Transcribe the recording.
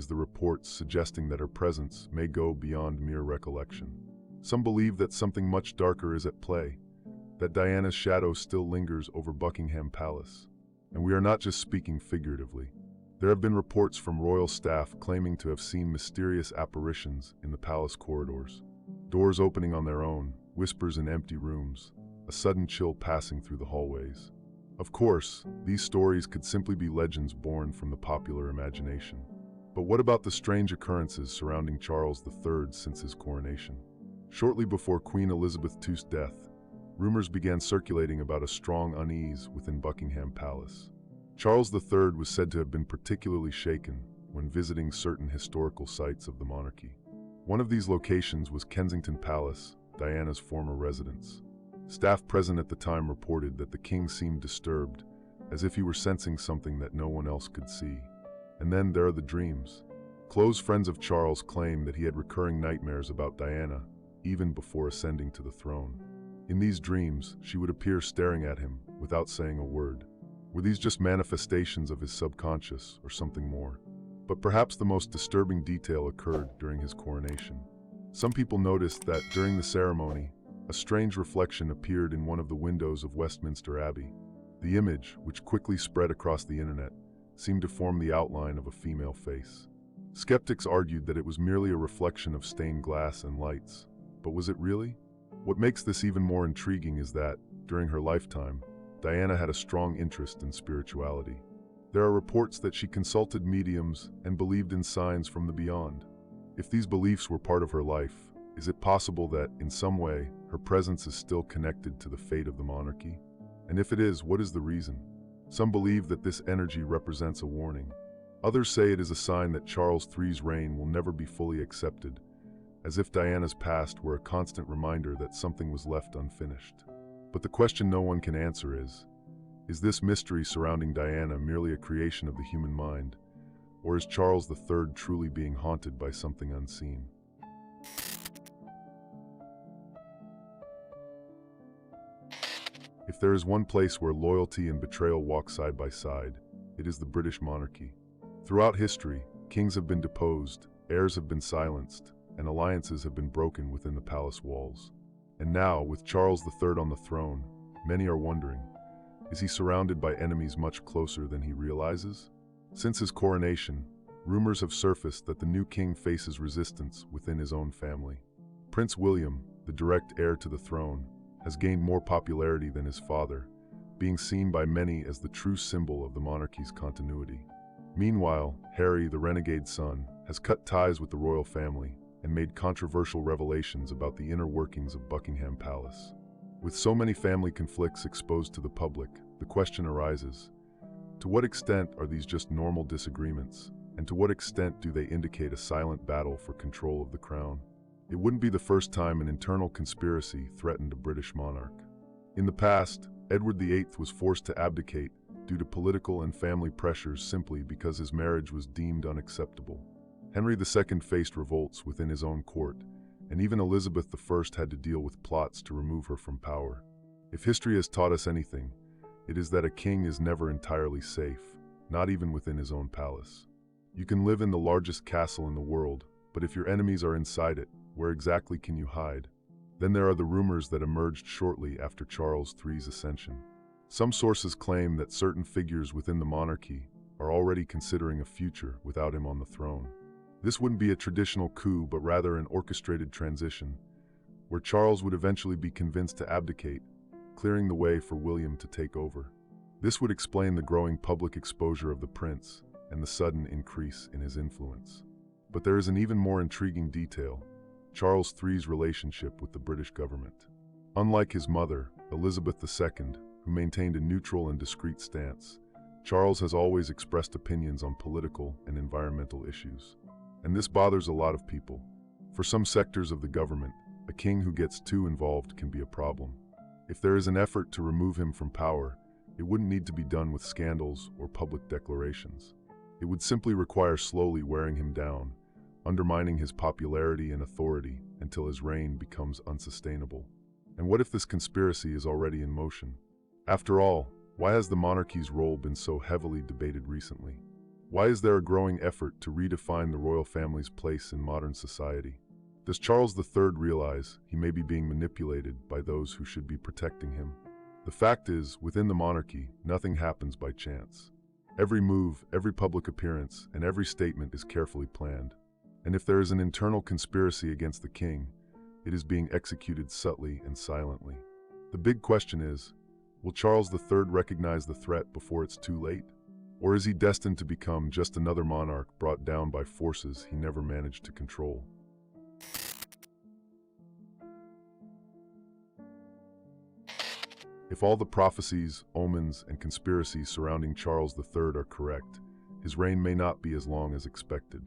is the reports suggesting that her presence may go beyond mere recollection. Some believe that something much darker is at play, that Diana's shadow still lingers over Buckingham Palace. And we are not just speaking figuratively. There have been reports from royal staff claiming to have seen mysterious apparitions in the palace corridors. Doors opening on their own, whispers in empty rooms, a sudden chill passing through the hallways. Of course, these stories could simply be legends born from the popular imagination. But what about the strange occurrences surrounding Charles III since his coronation? Shortly before Queen Elizabeth II's death, rumors began circulating about a strong unease within Buckingham Palace. Charles III was said to have been particularly shaken when visiting certain historical sites of the monarchy. One of these locations was Kensington Palace, Diana's former residence. Staff present at the time reported that the king seemed disturbed, as if he were sensing something that no one else could see. And then there are the dreams. Close friends of Charles claim that he had recurring nightmares about Diana, even before ascending to the throne. In these dreams, she would appear staring at him without saying a word. Were these just manifestations of his subconscious or something more? But perhaps the most disturbing detail occurred during his coronation. Some people noticed that during the ceremony, a strange reflection appeared in one of the windows of Westminster Abbey. The image, which quickly spread across the internet, seemed to form the outline of a female face. Skeptics argued that it was merely a reflection of stained glass and lights. But was it really? What makes this even more intriguing is that, during her lifetime, Diana had a strong interest in spirituality. There are reports that she consulted mediums and believed in signs from the beyond. If these beliefs were part of her life, is it possible that, in some way, her presence is still connected to the fate of the monarchy? And if it is, what is the reason? Some believe that this energy represents a warning. Others say it is a sign that Charles III's reign will never be fully accepted, as if Diana's past were a constant reminder that something was left unfinished. But the question no one can answer is this mystery surrounding Diana merely a creation of the human mind, or is Charles III truly being haunted by something unseen? If there is one place where loyalty and betrayal walk side by side, it is the British monarchy. Throughout history, kings have been deposed, heirs have been silenced, and alliances have been broken within the palace walls. And now, with Charles III on the throne, many are wondering, is he surrounded by enemies much closer than he realizes? Since his coronation, rumors have surfaced that the new king faces resistance within his own family. Prince William, the direct heir to the throne, has gained more popularity than his father, being seen by many as the true symbol of the monarchy's continuity. Meanwhile, Harry, the renegade son, has cut ties with the royal family and made controversial revelations about the inner workings of Buckingham Palace. With so many family conflicts exposed to the public, the question arises, to what extent are these just normal disagreements, and to what extent do they indicate a silent battle for control of the crown? It wouldn't be the first time an internal conspiracy threatened a British monarch. In the past, Edward VIII was forced to abdicate due to political and family pressures simply because his marriage was deemed unacceptable. Henry II faced revolts within his own court, and even Elizabeth I had to deal with plots to remove her from power. If history has taught us anything, it is that a king is never entirely safe, not even within his own palace. You can live in the largest castle in the world, but if your enemies are inside it, where exactly can you hide? Then there are the rumors that emerged shortly after Charles III's ascension. Some sources claim that certain figures within the monarchy are already considering a future without him on the throne. This wouldn't be a traditional coup, but rather an orchestrated transition, where Charles would eventually be convinced to abdicate, clearing the way for William to take over. This would explain the growing public exposure of the prince and the sudden increase in his influence. But there is an even more intriguing detail: Charles III's relationship with the British government. Unlike his mother, Elizabeth II, who maintained a neutral and discreet stance, Charles has always expressed opinions on political and environmental issues. And this bothers a lot of people. For some sectors of the government, a king who gets too involved can be a problem. If there is an effort to remove him from power, it wouldn't need to be done with scandals or public declarations. It would simply require slowly wearing him down, undermining his popularity and authority until his reign becomes unsustainable. And what if this conspiracy is already in motion? After all, why has the monarchy's role been so heavily debated recently? Why is there a growing effort to redefine the royal family's place in modern society? Does Charles III realize he may be being manipulated by those who should be protecting him? The fact is, within the monarchy, nothing happens by chance. Every move, every public appearance, and every statement is carefully planned. And if there is an internal conspiracy against the king, it is being executed subtly and silently. The big question is, will Charles III recognize the threat before it's too late? Or is he destined to become just another monarch brought down by forces he never managed to control? If all the prophecies, omens, and conspiracies surrounding Charles III are correct, his reign may not be as long as expected.